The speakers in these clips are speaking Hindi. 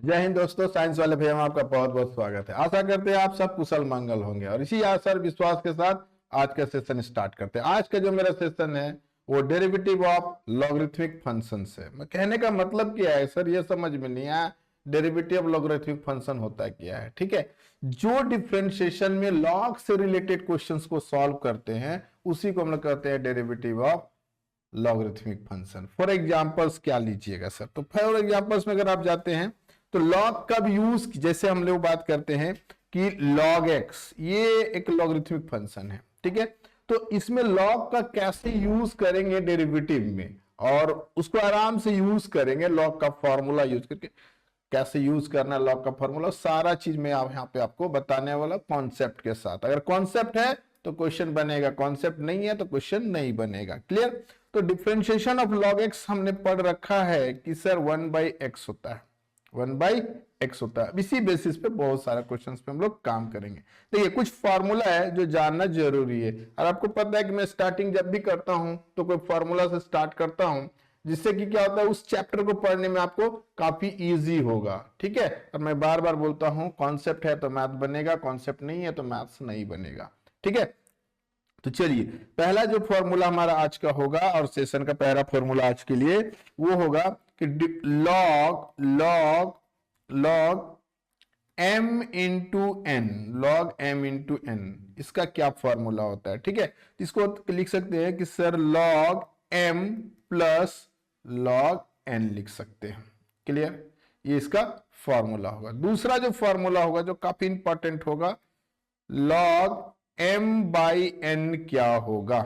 जय हिंद दोस्तों, साइंस वाले भैया में आपका बहुत बहुत स्वागत है। आशा करते हैं आप सब कुशल मंगल होंगे और इसी आशा और विश्वास के साथ आज का सेशन स्टार्ट करते हैं। आज का जो मेरा सेशन है वो डेरिवेटिव ऑफ लॉगरिथमिक फंक्शन है। मैं कहने का मतलब क्या है सर, ये समझ में नहीं आया। डेरिवेटिव लॉगरिथमिक फंक्शन होता क्या है? ठीक है, जो डिफरेंशिएशन में लॉग से रिलेटेड क्वेश्चंस को सॉल्व करते हैं उसी को हम लोग कहते हैं derivative of logarithmic function. For examples क्या लीजिएगा सर, तो फॉर एग्जांपल्स में अगर आप जाते हैं तो लॉग कब यूज, जैसे हम लोग बात करते हैं कि log x ये एक लॉगरिथमिक फंक्शन है, ठीक है, तो इसमें लॉग का कैसे यूज करेंगे डेरिवेटिव में, और उसको आराम से यूज करेंगे लॉग का फॉर्मूला यूज करके। कैसे यूज करना है लॉग का फॉर्मूला, सारा चीज मैं यहाँ पे आपको बताने वाला कॉन्सेप्ट के साथ। अगर कॉन्सेप्ट है तो क्वेश्चन बनेगा, कॉन्सेप्ट नहीं है तो क्वेश्चन नहीं बनेगा। क्लियर? तो डिफरेंशिएशन ऑफ log x हमने पढ़ रखा है कि सर 1/x होता है, 1/x होता है। इसी बेसिस पे बहुत सारे क्वेश्चंस पे हम लोग काम करेंगे। देखिए कुछ फार्मूला है जो जानना जरूरी है, और आपको पता है कि मैं स्टार्टिंग जब भी करता हूं तो कोई फार्मूला से स्टार्ट करता हूं, जिससे कि क्या होता है उस चैप्टर को पढ़ने में आपको काफी इजी होगा। ठीक है, और मैं बार बार बोलता हूं कॉन्सेप्ट है तो मैथ बनेगा, कॉन्सेप्ट नहीं है तो मैथ्स नहीं बनेगा। ठीक है, तो चलिए पहला जो फॉर्मूला हमारा आज का होगा और सेशन का पहला फॉर्मूला आज के लिए वो होगा कि log m into n, log m into n, इसका क्या फॉर्मूला होता है? ठीक है, इसको लिख सकते हैं कि sir log m plus log n लिख सकते हैं। क्लियर? ये इसका फॉर्मूला होगा। दूसरा जो फॉर्मूला होगा जो काफी इंपॉर्टेंट होगा, log m बाई एन क्या होगा?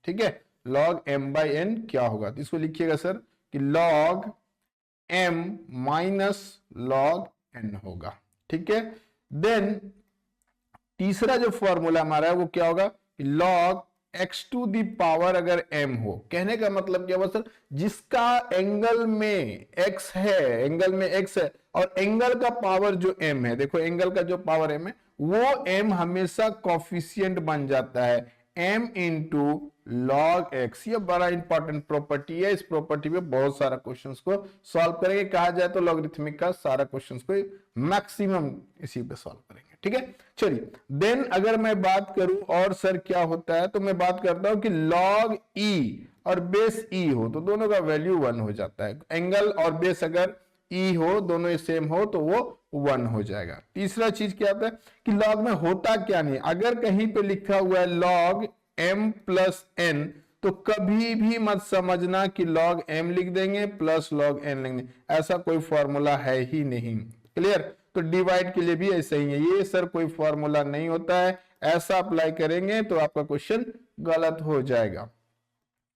ठीक है, log m बाई एन क्या होगा? तो इसको लिखिएगा सर कि log m minus log n होगा। ठीक है, देन तीसरा जो फॉर्मूला हमारा है वो क्या होगा कि log x to the power अगर m हो, कहने का मतलब क्या हुआ सर, जिसका एंगल में x है, एंगल में x है और एंगल का पावर जो m है, देखो एंगल का जो पावर m है वो m हमेशा कॉफिशिएंट बन जाता है m इंटू log x। ये बड़ा इंपॉर्टेंट प्रॉपर्टी है, इस प्रॉपर्टी पे बहुत सारा क्वेश्चंस को सॉल्व करेंगे। कहा जाए तो लॉगरिथमिक का सारा क्वेश्चंस को मैक्सिमम इसी पे सॉल्व करेंगे। ठीक है, चलिए देन अगर मैं बात करूं और सर क्या होता है, तो मैं बात करता हूं कि log e और बेस e हो तो दोनों का वैल्यू 1 हो जाता है। एंगल और बेस अगर ई हो, दोनों सेम हो तो वो 1 हो जाएगा। तीसरा चीज क्या होता है कि लॉग में होता क्या नहीं, अगर कहीं पे लिखा हुआ है log m प्लस n तो कभी भी मत समझना कि log m लिख देंगे प्लस log n लिख देंगे, ऐसा कोई फॉर्मूला है ही नहीं। क्लियर? तो डिवाइड के लिए भी ऐसा ही है, ये सर कोई फॉर्मूला नहीं होता है, ऐसा अप्लाई करेंगे तो आपका क्वेश्चन गलत हो जाएगा।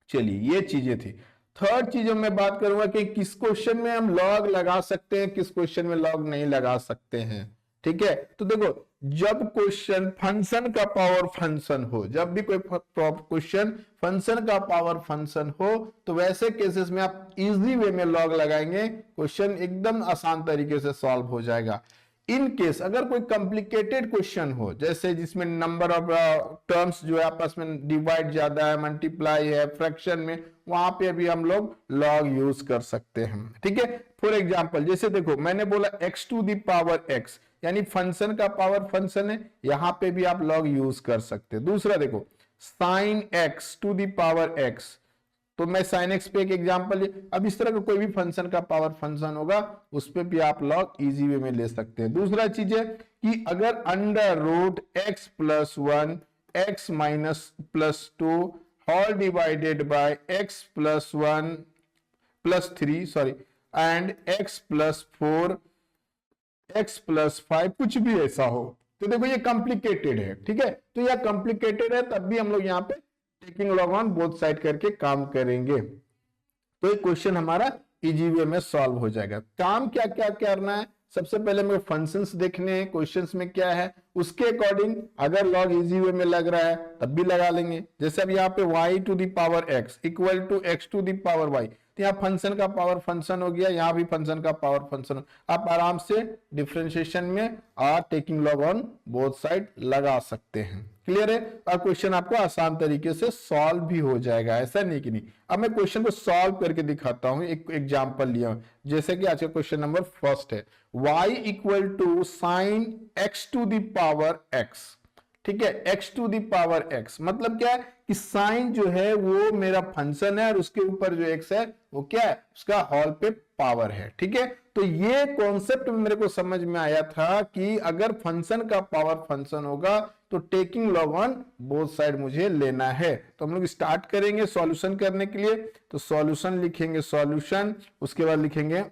चलिए ये चीजें थी। थर्ड चीज मैं बात करूंगा कि किस क्वेश्चन में हम लॉग लगा सकते हैं, किस क्वेश्चन में लॉग नहीं लगा सकते हैं। ठीक है, तो देखो जब क्वेश्चन फंक्शन का पावर फंक्शन हो, जब भी कोई क्वेश्चन फंक्शन का पावर फंक्शन हो तो वैसे केसेस में आप इजी वे में लॉग लगाएंगे, क्वेश्चन एकदम आसान तरीके से सॉल्व हो जाएगा। इन केस अगर कोई कॉम्प्लिकेटेड क्वेश्चन हो, जैसे जिसमें नंबर ऑफ टर्म्स जो है आपस में डिवाइड ज्यादा है, मल्टीप्लाई है, फ्रैक्शन में, वहां पे भी हम लोग लॉग यूज कर सकते हैं। ठीक है, फॉर एग्जांपल जैसे देखो मैंने बोला x to the power x, यानी फंक्शन का पावर फंक्शन है, यहां पे भी आप लॉग यूज कर सकते हैं। दूसरा देखो sine x to the power x, तो मैं साइन एक्स पे एक एग्जांपल, अब इस तरह का कोई भी फंक्शन का पावर फंक्शन होगा उस पे भी आप लॉग इजी वे में ले सकते हैं। दूसरा चीज है कि अगर under root x plus 1 x minus plus 2 whole divided by x plus 1 plus 3 sorry and x plus 4 x plus 5 कुछ भी ऐसा हो, तो देखो ये कॉम्प्लिकेटेड है। ठीक है, तो यह कॉम्प्लिकेटेड है तब भी हम लोग यहाँ पे taking log on both side करके काम करेंगे, तो ये क्वेश्चन हमारा इजी वे में सॉल्व हो जाएगा। काम क्या क्या करना है, सबसे पहले मेरे फंक्शंस देखने हैं क्वेश्चंस में क्या है, उसके अकॉर्डिंग अगर लॉग इजी वे में लग रहा है तब भी लगा लेंगे। जैसे अब यहाँ पे y to the power x equal to x to the power y, तो यहाँ फंक्शन का पावर फंक्शन हो गया, यहाँ भी फंक्शन का पावर फंक्शन हो, आप आराम से डिफरेंशिएशन में और taking log on both side लगा सकते हैं। क्लियर है? और क्वेश्चन आपको आसान तरीके से सॉल्व भी हो जाएगा, ऐसा नहीं कि नहीं। अब मैं क्वेश्चन को सॉल्व करके दिखाता हूं, एक एग्जांपल लिया हूं। जैसे कि आज का क्वेश्चन नंबर फर्स्ट है, y equal to sine x to the power x। ठीक है, x to the power x मतलब क्या है कि साइन जो है वो मेरा फंक्शन है और उसके ऊपर जो x है वो क्या है, उसका होल पे पावर है। ठीक है, तो ये कॉन्सेप्ट मेरे को समझ में आया था कि अगर फंक्शन का पावर फंक्शन होगा तो taking log on both side मुझे लेना है। तो हम लोग स्टार्ट करेंगे सॉल्यूशन करने के लिए। तो सॉल्यूशन लिखेंगे, सॉल्यूशन, उसके बाद लिखेंगे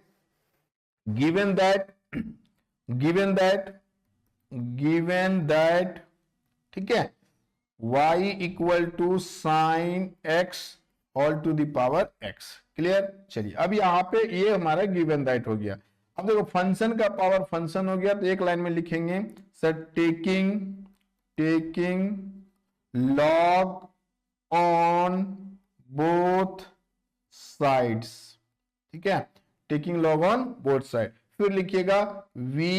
given that, given that, given that, ठीक है, y equal to sine x all to the power x। Clear? चलिए अब यहां पे ये हमारा गिवन दैट हो गया। अब देखो फंक्शन का पावर फंक्शन हो गया, तो एक लाइन में लिखेंगे sir taking, taking log on both sides. ठीक है, taking log on both side. फिर लिखिएगा v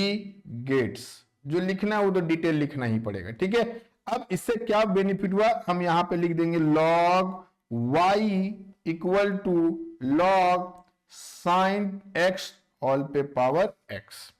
गेट्स, जो लिखना है वो तो डिटेल लिखना ही पड़ेगा। ठीक है, अब इससे क्या बेनिफिट हुआ, हम यहां पे लिख देंगे log y equal to log sine x whole पे power x।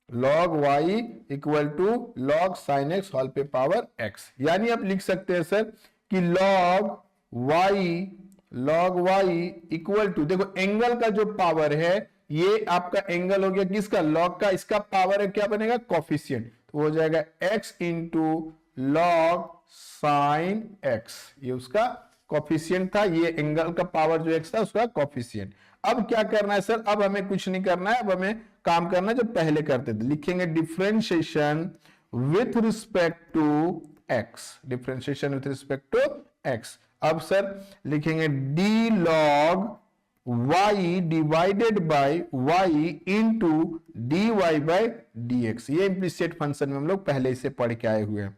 log y equal to log sine x whole पे पावर x। यानी आप लिख सकते हैं सर कि log y इक्वल टू, देखो एंगल का जो पावर है ये आपका एंगल हो गया किसका, log का, इसका पावर है क्या बनेगा, कॉफिशिएंट, तो हो जाएगा x into log sine x। ये उसका कॉफिशिएंट था, ये एंगल का पावर जो x था उसका कॉफिशिएंट। अब क्या करना है सर, अब हमें कुछ नहीं करना है, अब हमें काम करना है जो पहले करते थे। लिखेंगे differentiation with respect to x, differentiation with respect to x। अब सर लिखेंगे d log y divided by y into dy by dx। ये इम्प्लिसिट फंक्शन में हम लोग पहले से पढ़ के आए हुए हैं।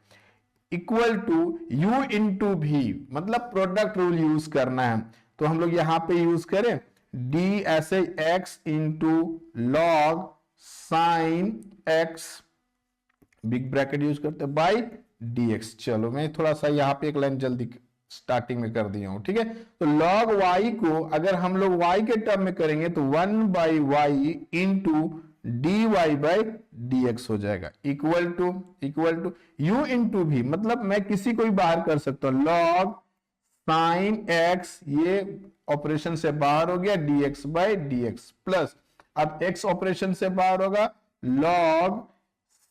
इक्वल टू u इंटू भी, मतलब प्रोडक्ट रूल यूज करना है, तो हम लोग यहां पे यूज करें d ऐसे x into log sine x, big bracket use करते हैं, बाई dx। चलो मैं थोड़ा सा यहां पे एक लाइन जल्दी स्टार्टिंग में कर दिया हूं। ठीक है, तो log y को अगर हम लोग y के टर्म में करेंगे तो 1 by y into dy by dx हो जाएगा। इक्वल टू u इंटू भी, मतलब मैं किसी को भी बाहर कर सकता हूं, log साइन x, ये ऑपरेशन से बाहर हो गया, dx बाई dx प्लस, अब x ऑपरेशन से बाहर होगा, log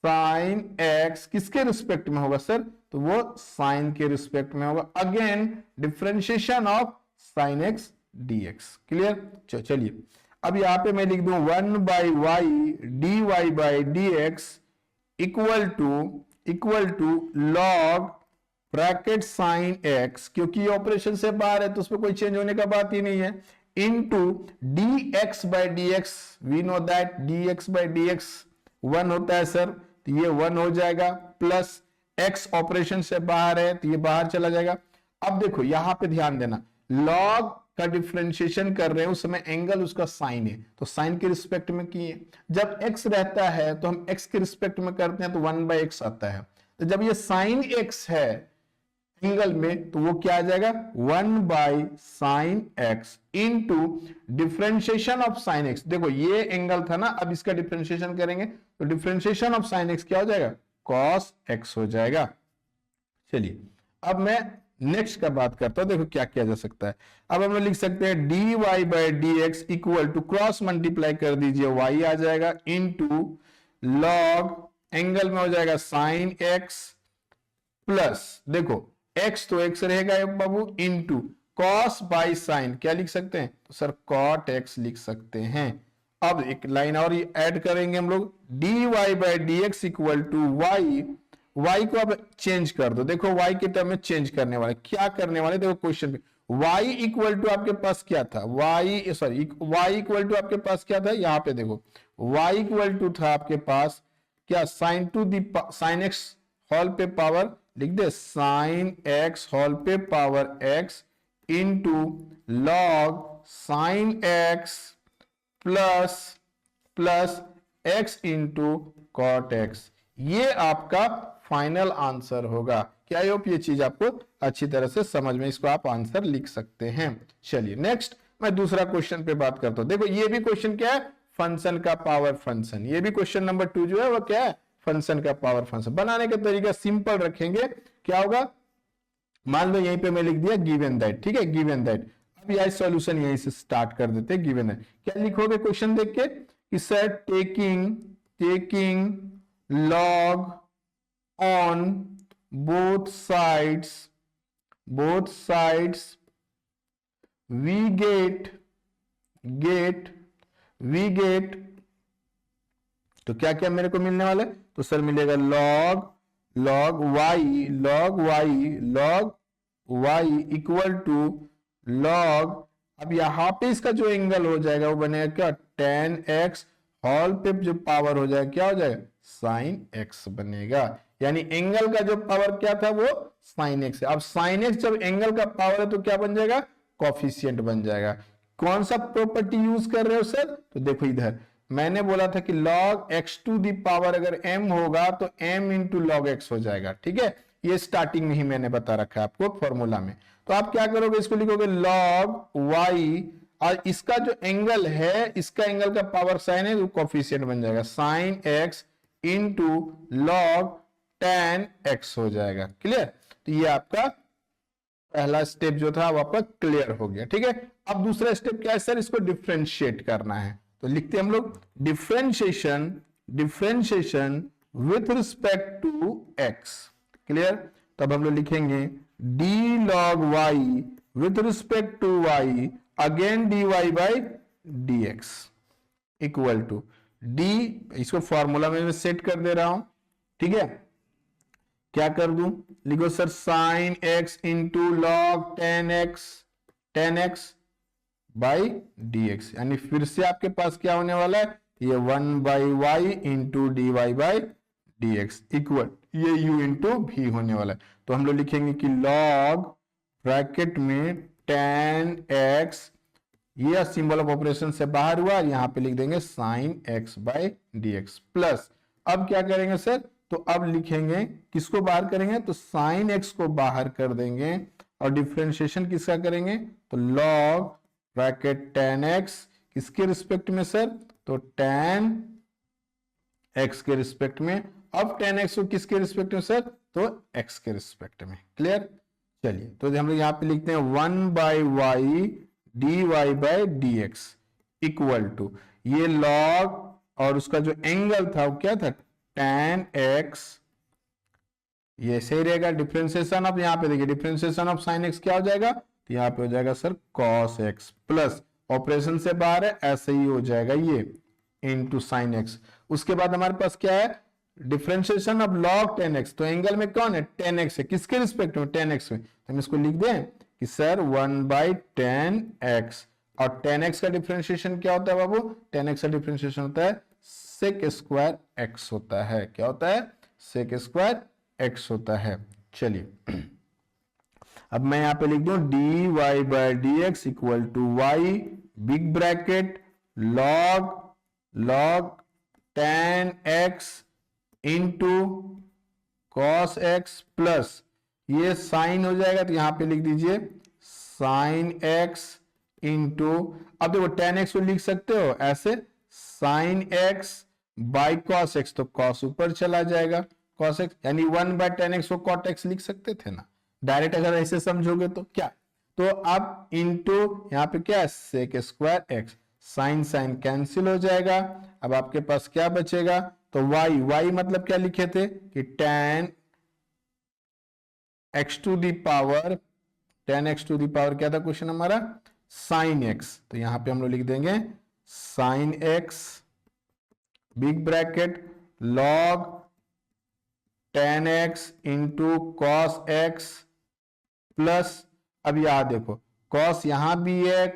साइन x किसके रिस्पेक्ट में होगा सर, तो वो साइन के रिस्पेक्ट में होगा। Again differentiation of sine x dx। Clear? चलिए अब यहां पे मैं लिख दूं 1 by y d y by d x equal to log bracket sine x, क्योंकि ये ऑपरेशन से बाहर है तो उसमें कोई चेंज होने का बात ही नहीं है, into dx by dx। We know that dx by dx 1 होता है सर, तो ये 1 हो जाएगा, प्लस x ऑपरेशन से बाहर है तो ये बाहर चला जाएगा। अब देखो यहां पे ध्यान देना, लॉग का डिफरेंशिएशन कर रहे हैं उस समय एंगल उसका साइन है, तो साइन के रिस्पेक्ट में किए। जब x रहता है तो हम x के रिस्पेक्ट में करते हैं तो 1 बाई x आता है, तो जब ये साइन x है एंगल में तो वो क्या आ जाएगा 1 by sign x into differentiation of sine x। देखो ये एंगल था ना, अब इसका डिफरेंशिएशन करेंगे तो डिफरेंशिएशन ऑफ साइन x क्या हो जाएगा, कॉस x हो जाएगा। चलिए अब मैं नेक्स्ट का बात करता हूं, देखो क्या किया जा सकता है। अब हम लोग लिख सकते हैं dy by dx equal to cross multiply कर दीजिए, y आ जाएगा इंटू लॉग एंगल में हो जाएगा साइन x प्लस, देखो x तो x रहेगा बाबू, इंटू कॉस बाई साइन, क्या लिख सकते हैं, तो सर कॉट x लिख सकते हैं। अब एक लाइन और ऐड करेंगे हम लोग, dy by dx equal to y को अब चेंज कर दो। देखो y के टर्म में चेंज करने वाले, क्या करने वाले, देखो क्वेश्चन में y इक्वल टू आपके पास क्या था, y इक्वल टू आपके पास क्या था, यहां पे देखो y इक्वल टू था आपके पास क्या, sine to the sine x whole पे पावर, लिख दे साइन x होल पे power x into log sine x plus x into cot x। ये आपका फाइनल आंसर होगा। क्या आई होप ये चीज आपको अच्छी तरह से समझ में, इसको आप आंसर लिख सकते हैं। चलिए नेक्स्ट मैं दूसरा क्वेश्चन पे बात करता हूं। देखो ये भी क्वेश्चन क्या है, फंक्शन का पावर फंक्शन। ये भी क्वेश्चन नंबर 2 जो है वो क्या है, फंक्शन का पावर फंक्शन। बनाने का तरीका सिंपल रखेंगे, क्या होगा, मान लो यहीं पे मैं लिख दिया गिवन दैट, ठीक है, गिवन दैट। अब यह सॉल्यूशन यहीं से स्टार्ट कर देते हैं। गिवन है, क्या लिखोगे क्वेश्चन देख के कि sir taking log on both sides we get तो क्या क्या मेरे को मिलने वाला है, तो सर मिलेगा log y equal to log, अब यहां पे इसका जो एंगल हो जाएगा वो बनेगा क्या, tan x होल पे जो पावर हो जाएगा क्या हो जाएगा, sin x बनेगा। यानी एंगल का जो पावर क्या था वो sin x है। अब sin x जब एंगल का पावर है तो क्या बन जाएगा, कॉफिशिएंट बन जाएगा। कौन सा प्रॉपर्टी यूज कर रहे हो सर, तो देखो इधर मैंने बोला था कि log x to the power अगर m होगा तो m इंटू लॉग x हो जाएगा, ठीक है। ये स्टार्टिंग में ही मैंने बता रखा है आपको फॉर्मूला में। तो आप क्या करोगे, इसको लिखोगे log y, और इसका जो एंगल है, इसका एंगल का पावर साइन है, तो कॉफिशिएंट बन जाएगा sin x into log tan x हो जाएगा। क्लियर, तो ये आपका पहला स्टेप जो था वो आपका क्लियर हो गया, ठीक है। अब दूसरा स्टेप क्या है सर, इसको डिफरेंशिएट करना है। तो लिखते हैं हम लोग differentiation with respect to x। Clear, तब हम लोग लिखेंगे d log y with respect to y again dy by dx equal to d, इसको फॉर्मूला में मैं सेट कर दे रहा हूं, ठीक है। क्या कर दूं, लिखो sir sin x into log tan x by dx, यानी फिर से आपके पास क्या होने वाला है, ये 1 by y into d y by d x equal ये u इंटू भी होने वाला है। तो हम लोग लिखेंगे कि लॉग ब्रैकेट में tan x, ये सिंबल ऑफ ऑपरेशन से बाहर हुआ, यहां पे लिख देंगे sin x by d x plus, अब क्या करेंगे सर, तो अब लिखेंगे किसको बाहर करेंगे, तो sin x को बाहर कर देंगे और डिफरेंशिएशन किसका करेंगे, तो log ब्रैकेट tan x किसके रिस्पेक्ट में सर, तो tan x के रिस्पेक्ट में। अब tan x को किसके रिस्पेक्ट में सर, तो x के रिस्पेक्ट में। क्लियर, चलिए तो हम लोग यहाँ पे लिखते हैं 1 by y d y by d x equal to ये log और उसका जो एंगल था वो क्या था, tan x, ये सही रहेगा। डिफरेंशिएशन ऑफ, यहाँ पे देखिए डिफरेंशिएशन ऑफ sin x क्या हो जाएगा, तो यहाँ पे हो जाएगा sir cos x plus operation से बाहर है, ऐसे ही हो जाएगा ये इनटू sin x। उसके बाद हमारे पास क्या है, differentiation of log tan x, तो एंगल में कौन है, tan x है, किसके रिस्पेक्ट में, tan x में। तो हम इसको लिख दें कि सर 1 बाई tan x, और tan x का डिफरेंशिएशन क्या होता है बाबू, tan x का डिफरेंशिएशन होता है sec स्क्वायर x होता है। क्या होता है, sec स्क्वायर x होता है। चलिए अब मैं यहां पे लिख दूं dy by d x equal to y big bracket log tan x into cos x plus ये साइन हो जाएगा, तो यहां पे लिख दीजिए sin x इंटू, अब देखो tan x को लिख सकते हो ऐसे sin x by cos x, तो cos ऊपर चला जाएगा cos x, यानी 1 बाई tan x को cot x लिख सकते थे ना डायरेक्ट, अगर ऐसे समझोगे तो क्या, तो अब इंटू यहाँ पे क्या है sec square x, sine sine cancel हो जाएगा। अब आपके पास क्या बचेगा, तो y मतलब क्या लिखे थे कि tan x to the power, tan x to the power क्या था क्वेश्चन हमारा, sin x, तो यहां पे हम लोग लिख देंगे sin x big bracket log tan x into cos x plus, अब यहां देखो cos यहां भी है,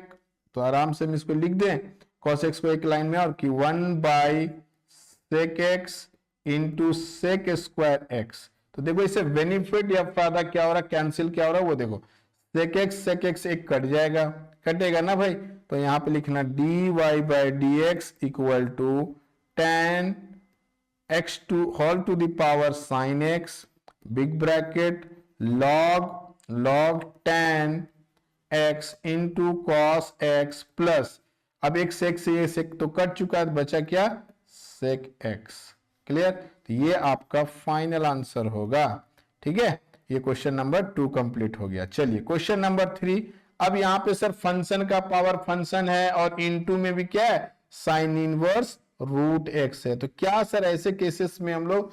तो आराम से हम इसको लिख दें cos x को एक लाइन में, और कि 1 by sec x into sec square x। तो देखो इसे बेनिफिट या फायदा क्या हो रहा है, कैंसिल क्या हो रहा है वो देखो, sec x एक कट जाएगा, कटेगा ना भाई, तो तो यहां पे लिखना dy by d x equal to tan x square x, tan x x to whole to the power sine x, big bracket log 10 x into cos x plus, अब एक सेक से ये सेक तो कट चुका है, बचा क्या, सेक एक्स। क्लियर, तो ये आपका फाइनल आंसर होगा। ठीक है, ये क्वेश्चन नंबर 2 कंप्लीट हो गया। चलिए क्वेश्चन नंबर 3, अब यहां पे सर फंक्शन का पावर फंक्शन है और इनटू में भी क्या है, साइन इनवर्स रूट एक्स है। तो क्या सर ऐसे केसेस में हम लोग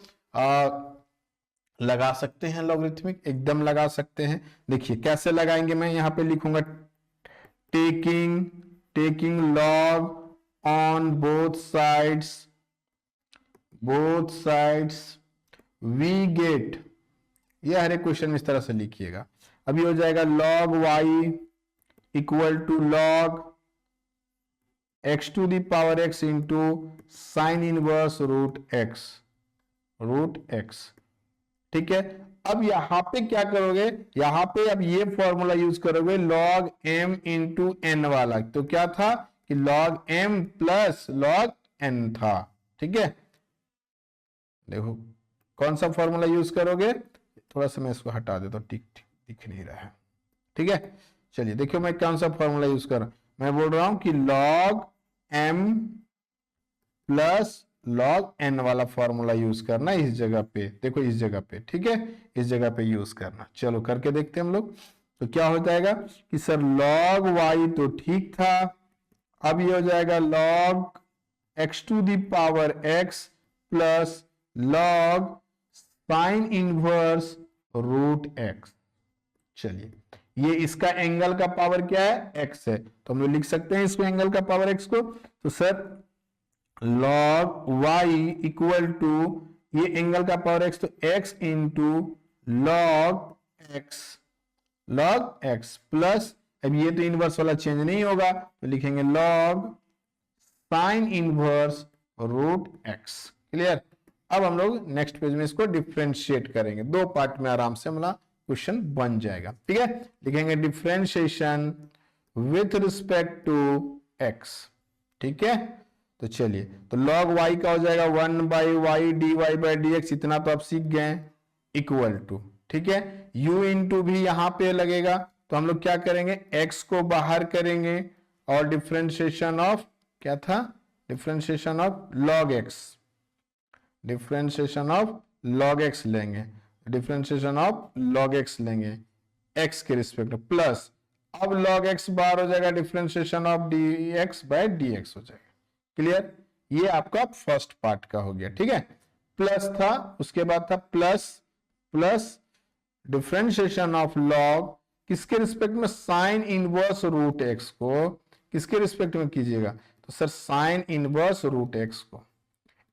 लगा सकते हैं लॉगरिथमिक? एकदम लगा सकते हैं। देखिए कैसे लगाएंगे, मैं यहां पे लिखूंगा taking log on both sides we get, ये हर एक क्वेश्चन में इस तरह से लिखिएगा। अभी हो जाएगा log y equal to log x to the power x into sine inverse root x. ठीक है, अब यहां पे क्या करोगे, यहां पे अब ये फॉर्मूला यूज करोगे log m इंटू एन वाला। तो क्या था कि log m plus log n था। ठीक है, देखो कौन सा फॉर्मूला यूज करोगे, थोड़ा सा मैं इसको हटा देता हूं, ठीक दिख नहीं रहा है। ठीक है, चलिए देखियो मैं कौन सा फॉर्मूला यूज कर रहा हूं, मैं बोल रहा हूं कि log m plus log n वाला फॉर्मूला यूज करना इस जगह पे, देखो इस जगह पे। ठीक है, इस जगह पे यूज करना। चलो करके देखते हैं हम लोग। तो क्या हो जाएगा कि सर log y तो ठीक था, अब ये हो जाएगा log x to the power x plus log sine inverse root x। चलिए ये इसका एंगल का पावर क्या है, x है, तो हम लोग लिख सकते हैं इसको एंगल का पावर x को। तो sir log y equal to ये एंगल का पावर x, तो x into log x plus, अब ये तो इनवर्स वाला चेंज नहीं होगा तो लिखेंगे log sine inverse root x। Clear, अब हम लोग नेक्स्ट पेज में इसको डिफरेंशिएट करेंगे, दो पार्ट में आराम से हमारा क्वेश्चन बन जाएगा। ठीक है, लिखेंगे differentiation with respect to x। ठीक है, तो चलिए, तो log y का हो जाएगा 1 by y d y by d x, इतना तो आप सीख गए, इक्वल टू, ठीक है, u इंटू भी यहां पे लगेगा, तो हम लोग क्या करेंगे, x को बाहर करेंगे और डिफरेंशिएशन ऑफ क्या था, differentiation of log x, differentiation of log x लेंगे, डिफरेंशिएशन ऑफ log x लेंगे x के रिस्पेक्ट प्लस, अब log x बाहर हो जाएगा, differentiation of dx by dx हो जाएगा। क्लियर, ये आपका फर्स्ट पार्ट का हो गया। ठीक है, प्लस था, उसके बाद था प्लस डिफरेंशिएशन ऑफ log किसके रिस्पेक्ट में, साइन इनवर्स रूट x को किसके रिस्पेक्ट में कीजिएगा, तो sir sine inverse root x को,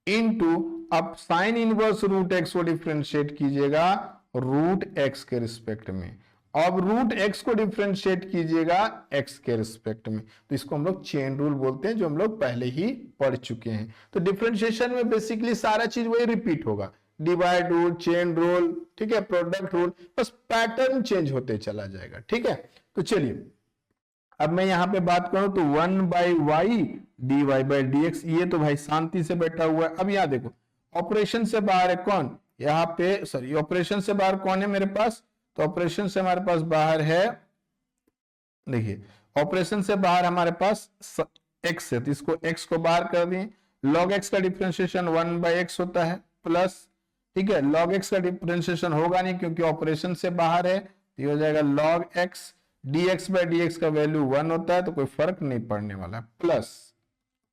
इनटू अब साइन इनवर्स रूट x को डिफरेंशिएट कीजिएगा रूट x के रिस्पेक्ट में, अब रूट x को डिफरेंशिएट कीजिएगा x के रिस्पेक्ट में। तो इसको हम लोग चेन रूल बोलते हैं, जो हम लोग पहले ही पढ़ चुके हैं। तो डिफरेंशिएशन में बेसिकली सारा चीज वही रिपीट होगा, डिवाइड रूल, चेन रूल, ठीक है, प्रोडक्ट रूल, बस पैटर्न चेंज होते चला जाएगा। ठीक है, तो चलिए अब मैं यहां पे बात करूं तो 1 by y d y by d x, ये तो भाई शांति से बैठा हुआ है। अब यहां देखो ऑपरेशन से बाहर है कौन, यहाँ पे सॉरी ऑपरेशन से बाहर कौन है मेरे पास, तो ऑपरेशन से हमारे पास बाहर है, देखिए ऑपरेशन से बाहर हमारे पास x है, तो इसको x को बाहर कर दिए, log x का डिफरेंशिएशन 1 बाई x होता है प्लस, ठीक है, log x का डिफरेंशिएशन होगा नहीं क्योंकि ऑपरेशन से बाहर है, तो ये हो जाएगा log x, dx by dx का वैल्यू 1 होता है तो कोई फर्क नहीं पड़ने वाला है,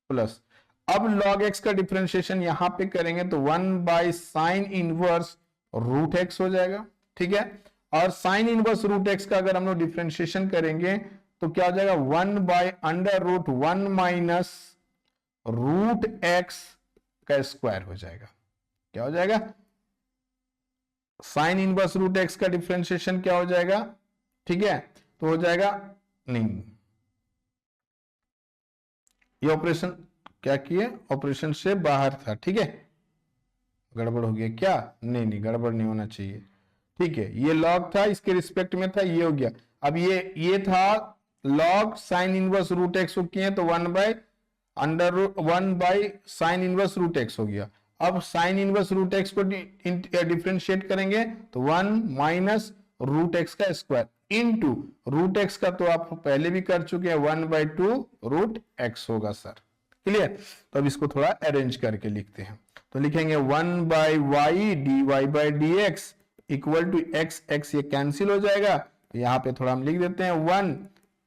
प्लस अब log x का डिफरेंशिएशन यहां पे करेंगे तो 1 by sine inverse root x हो जाएगा। ठीक है, और साइन इनवर्स रूट x का अगर हम लोग डिफरेंशिएशन करेंगे तो क्या हो जाएगा, 1 by under root 1 minus root x का स्क्वायर हो जाएगा। क्या हो जाएगा, साइन इनवर्स रूट x का डिफरेंशिएशन क्या हो जाएगा, ठीक है, तो हो जाएगा, नहीं ये ऑपरेशन क्या किए, ऑपरेशन से बाहर था, ठीक है, गड़बड़ हो गया क्या, नहीं गड़बड़ नहीं होना चाहिए। ठीक है, ये लॉग था, इसके रिस्पेक्ट में था, ये हो गया। अब ये था log sine inverse root x को किए तो 1 by sine inverse root x हो गया। अब साइन इनवर्स रूट एक्स को डिफ्रेंशिएट करेंगे तो 1 माइनस रूट एक्स का स्क्वायर इनटू रूट एक्स का तो आप पहले भी कर चुके हैं 1/2 रूट एक्स होगा सर। क्लियर। तो अब इसको थोड़ा अरेंज करके लिखते हैं, तो लिखेंगे 1/y dy/dx equal to x, x ये कैंसिल हो जाएगा, तो यहां पे थोड़ा हम लिख देते हैं 1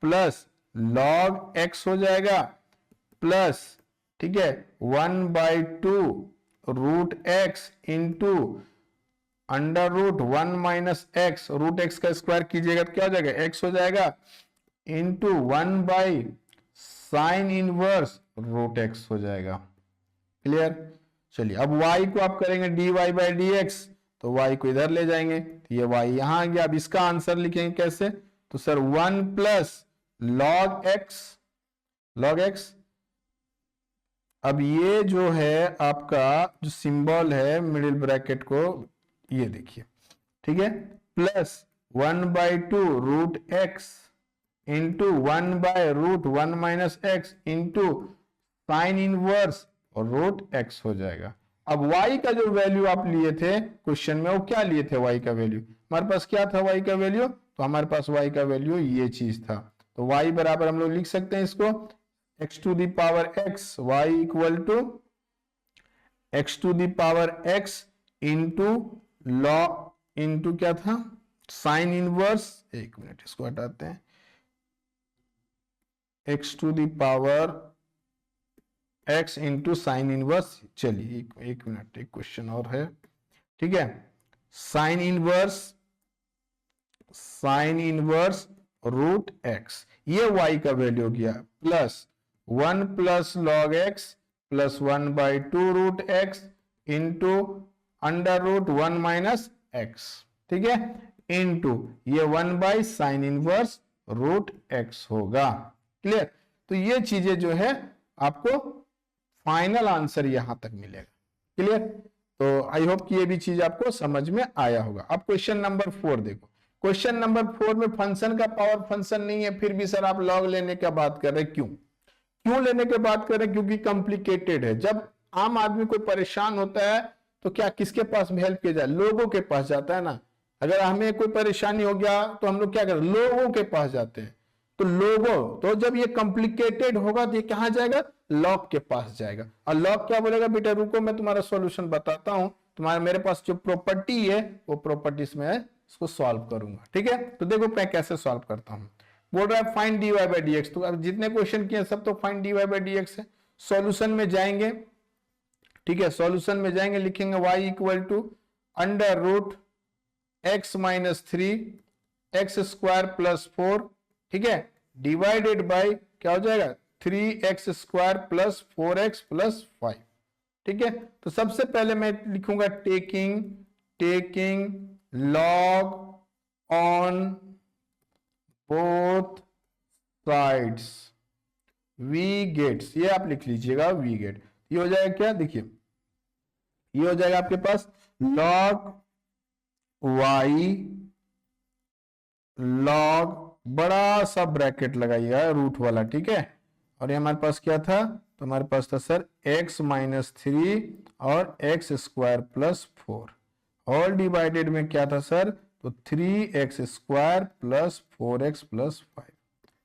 प्लस लॉग एक्स हो जाएगा प्लस, ठीक है, 1/2 root x into under root 1 minus x, root x का स्क्वायर कीजिएगा तो क्या हो जाएगा, एक्स हो जाएगा, into 1 by sine inverse root x हो जाएगा। क्लियर। चलिए अब y को आप करेंगे dy/dx, तो y को इधर ले जाएंगे, तो ये y यहां आ गया। अब इसका आंसर लिखेंगे कैसे, तो सर 1 प्लस लॉग एक्स, अब ये जो है आपका जो सिंबल है मिडिल ब्रैकेट को, ये देखिए, ठीक है, plus 1/2 root x into 1/√1 minus x into sine inverse root x हो जाएगा। अब y का जो वैल्यू आप लिए थे क्वेश्चन में, वो क्या लिए थे, y का वैल्यू हमारे पास क्या था, y का वैल्यू, तो हमारे पास y का वैल्यू ये चीज था, तो y बराबर हम लोग लिख सकते हैं इसको x to the power x, y equal to x to the power x into log into क्या था, साइन इनवर्स, एक मिनट इसको हटाते हैं, x to the power x into sine inverse. चलिए एक मिनट, एक क्वेश्चन और है, ठीक है, साइन इनवर्स रूट एक्स, ये y का वैल्यू हो गया, plus 1 plus log x plus 1/2 root x into under root 1 minus x, ठीक है, इंटू ये 1 by sine inverse root x होगा। क्लियर। तो ये चीजें जो है आपको फाइनल आंसर यहां तक मिलेगा। क्लियर। तो आई होप कि ये भी चीज आपको समझ में आया होगा। अब क्वेश्चन नंबर 4 देखो, क्वेश्चन नंबर 4 में फंक्शन का पावर फंक्शन नहीं है, फिर भी सर आप लॉग लेने का बात कर रहे हैं, क्यों लेने की बात कर रहे हैं, क्योंकि कॉम्प्लिकेटेड है। जब आम आदमी कोई परेशान होता है तो क्या किसके पास हेल्प किया जाए, लोगों के पास जाता है ना। अगर हमें कोई परेशानी हो गया तो हम लोग क्या करते हैं, लोगों के पास जाते हैं, तो जब ये कॉम्प्लिकेटेड होगा तो ये कहां जाएगा, लॉग के पास जाएगा। और लॉग क्या बोलेगा, बेटा रुको मैं तुम्हारा सॉल्यूशन बताता हूं, तुम्हारा मेरे पास जो प्रॉपर्टी है वो प्रॉपर्टीज में इसको सॉल्व करूंगा। ठीक है, तो देखो मैं कैसे सॉल्व करता हूं। बोल रहा है फाइंड dy/dx, तो अब जितने क्वेश्चन किए सब तो फाइंड dy/dx है। सॉल्यूशन में जाएंगे, ठीक है, सॉल्यूशन में जाएंगे, लिखेंगे y equal to under root x minus 3 x square plus 4, ठीक है, डिवाइडेड बाय क्या हो जाएगा 3x square plus 4x plus 5। ठीक है, तो सबसे पहले मैं लिखूंगा taking log on both sides we gets, ये आप लिख लीजिएगा वी गेट। ये हो जाएगा क्या, देखिए ये हो जाएगा आपके पास लॉग y लॉग बड़ा सा ब्रैकेट लगाइएगा रूट वाला, ठीक है, और ये हमारे पास क्या था, तो हमारे पास था सर x माइनस 3 और x square plus 4, all divided में क्या था सर, तो 3x square plus 4x plus 5।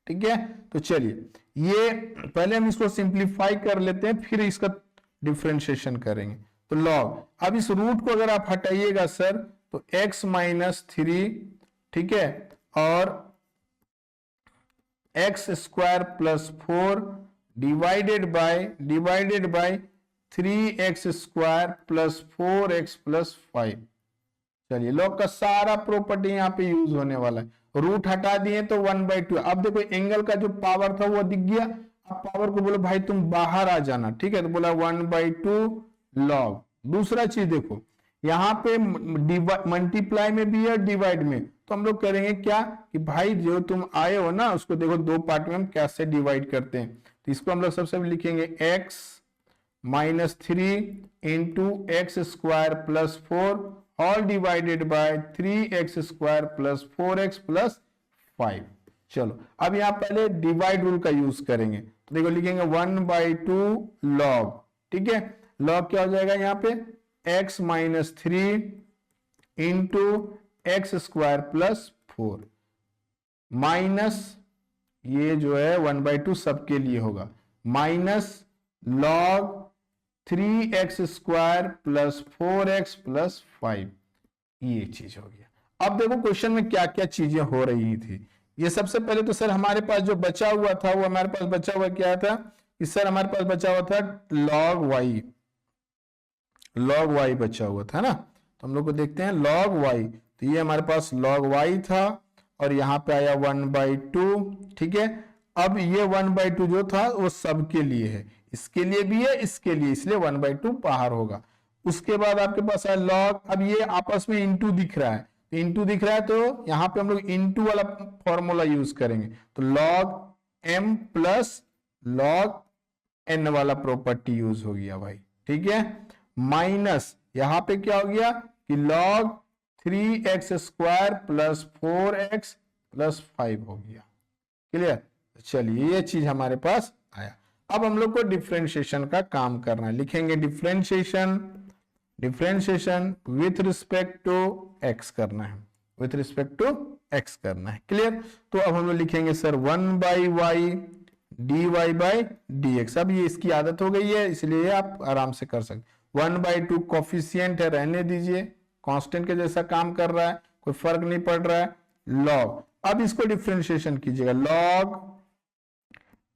ठीक है, तो चलिए ये पहले हम इसको सिंप्लीफाई कर लेते हैं, फिर इसका डिफरेंशिएशन करेंगे। तो लॉग, अब इस रूट को अगर आप हटाइएगा सर तो x माइनस 3, ठीक है, और x square plus 4 divided by 3x square plus 4x plus 5। चलिए लॉग का सारा प्रॉपर्टी यहाँ पे यूज होने वाला है। रूट हटा दिए तो 1/2। अब देखो एंगल का जो पावर था वो दिख गया, अब पावर को बोलो भाई तुम बाहर आ जाना, ठीक है, तो बोला 1/2 लॉग। दूसरा चीज देखो यहाँ पे मल्टीप्लाई में भी है डिवाइड में, तो हम लोग करेंगे क्या कि भाई जो तुम आए हो ना उसको देखो दो पार्ट में हम कैसे डिवाइड करते हैं। तो इसको हम लोग सबसे लिखेंगे x minus 3 into x square plus 4 all divided by 3x square plus 4x plus 5। चलो अब यहाँ पहले डिवाइड रूल का यूज करेंगे, तो देखो लिखेंगे 1/2 लॉग, ठीक है, लॉग क्या हो जाएगा यहाँ पे x minus 3 into x square plus 4 minus ये जो है 1/2 सबके लिए होगा minus log 3x square plus 4x plus 5 ये चीज हो गया। अब देखो क्वेश्चन में क्या क्या चीजें हो रही थी। ये सबसे पहले तो सर हमारे पास जो बचा हुआ था वो हमारे पास बचा हुआ क्या था कि सर हमारे पास बचा हुआ था log y बचा हुआ था ना। तो हम लोग को देखते हैं log y, तो ये हमारे पास log y था और यहाँ पे आया 1/2। ठीक है, अब ये 1/2 जो था वो सबके लिए है, इसके लिए भी है इसके लिए, इसलिए 1/2 बाहर होगा। उसके बाद आपके पास है log, अब ये आपस में इंटू दिख रहा है, इंटू दिख रहा है तो यहाँ पे हम लोग इंटू वाला फॉर्मूला यूज करेंगे, तो log m plus log n वाला प्रॉपर्टी यूज हो गया भाई। ठीक है, माइनस यहाँ पे क्या हो गया कि log 3x square plus 4x plus 5 हो गया। क्लियर, चलिए ये चीज हमारे पास आया। अब हम लोग को डिफरेंशिएशन का काम करना है, लिखेंगे differentiation with respect to x करना है, विथ रिस्पेक्ट टू x करना है। क्लियर, तो अब हम लोग लिखेंगे सर 1/y dy/dx। अब ये इसकी आदत हो गई है इसलिए आप आराम से कर सकते। 1/2 कोफिशिएंट है, रहने दीजिए, कांस्टेंट के जैसा काम कर रहा है, कोई फर्क नहीं पड़ रहा है। लॉग, अब इसको डिफरेंशिएशन कीजिएगा, लॉग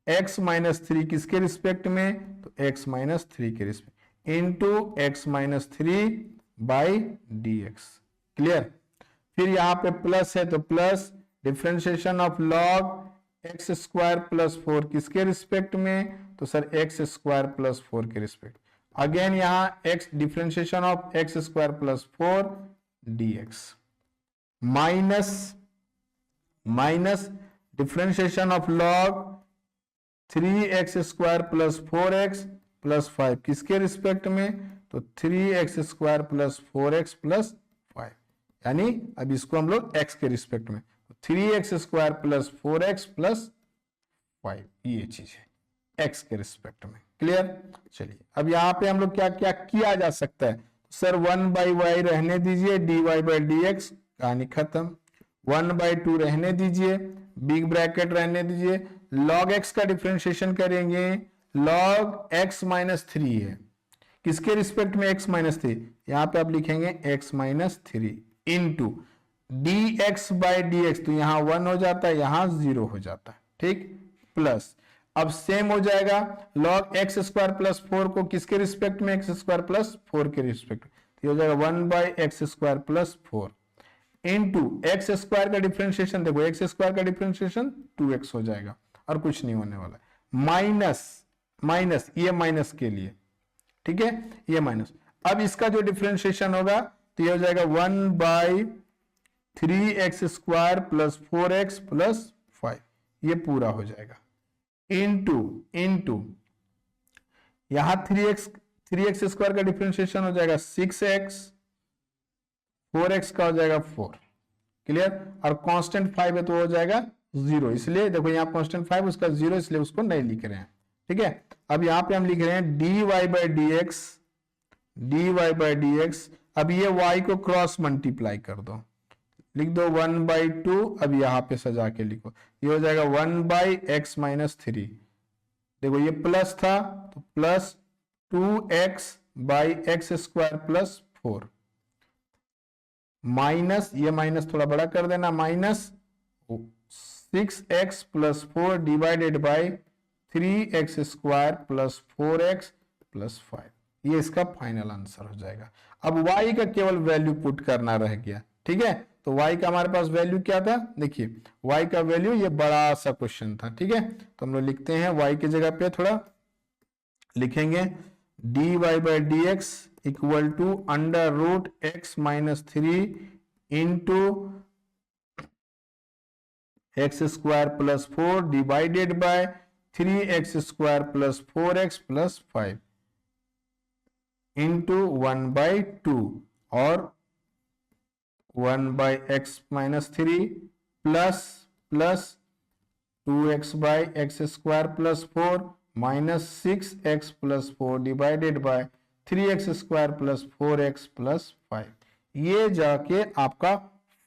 x माइनस 3 किसके रिस्पेक्ट में, तो x माइनस 3 के respect into x minus 3/dx। Clear, फिर यहाँ पे प्लस है तो plus differentiation of log x square plus 4 किसके रिस्पेक्ट में, तो सर x स्क्वायर प्लस 4 के रिस्पेक्ट। अगेन यहाँ x differentiation of x square plus 4 dx minus differentiation of log 3x square plus 4x plus 5 किसके रिस्पेक्ट में, तो 3x square plus 4x plus 5, यानी अब इसको हम लोग x के रिस्पेक्ट में, 3x square plus 4x plus 5 ये चीज है x के रिस्पेक्ट में। क्लियर, चलिए अब यहाँ पे हम लोग क्या क्या किया जा सकता है, सर 1/y रहने दीजिए, dy/dx कहानी खत्म, 1/2 रहने दीजिए, बिग ब्रैकेट रहने दीजिए, log x का डिफरेंशिएशन करेंगे, log x माइनस 3 है, किसके रिस्पेक्ट में x माइनस 3, यहाँ पे आप लिखेंगे x माइनस 3 इंटू dx/dx, तो यहाँ 1 हो जाता है, यहाँ 0 हो जाता है। ठीक, प्लस अब सेम हो जाएगा log x स्क्वायर प्लस 4 को किसके रिस्पेक्ट में, x स्क्वायर प्लस 4 के रिस्पेक्ट में, तो हो जाएगा 1/x square plus 4 into x square का डिफरेंशिएशन, देखो एक्स स्क्वायर का डिफरेंशिएशन 2x हो जाएगा और कुछ नहीं होने वाला है, माइनस ये माइनस के लिए, ठीक है, ये माइनस। अब इसका जो डिफरेंशिएशन होगा तो ये हो जाएगा 1/3x square plus 4x plus 5, ये पूरा हो जाएगा इंटू यहां 3x स्क्वायर का डिफरेंशिएशन हो जाएगा 6x, 4x का हो जाएगा 4। क्लियर, और कांस्टेंट 5 है तो हो जाएगा 0, इसलिए देखो यहाँ कांस्टेंट 5 उसका 0 इसलिए उसको नहीं लिख रहे हैं। ठीक है, अब यहाँ पे हम लिख रहे हैं dy/dx, अब ये y को क्रॉस मल्टीप्लाई कर दो, लिख दो 1/2, अब यहाँ पे सजा के लिखो, ये हो जाएगा 1/x माइनस 3, देखो ये प्लस था तो plus 2x/x square plus 4, minus ये माइनस थोड़ा बड़ा कर देना, minus 6x plus 4 divided by 3x square plus 4x plus 5, ये इसका फाइनल आंसर हो जाएगा। अब y का केवल वैल्यू पुट करना रह गया। ठीक है, तो y का हमारे पास वैल्यू क्या था, देखिए y का वैल्यू, ये बड़ा सा क्वेश्चन था। ठीक है, तो हम लोग लिखते हैं y की जगह पे थोड़ा लिखेंगे dy/dx equal to √x minus 3 into x square plus 4 divided by 3x square plus 4x plus 5 into 1/2 और 1/x minus 3 plus 2x/x square plus 4 minus 6x plus 4 divided by 3x² plus 4x plus 5, ये जाके आपका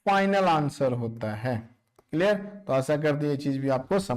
फाइनल आंसर होता है। क्लियर? तो आशा करते हैं ये चीज भी आपको समझ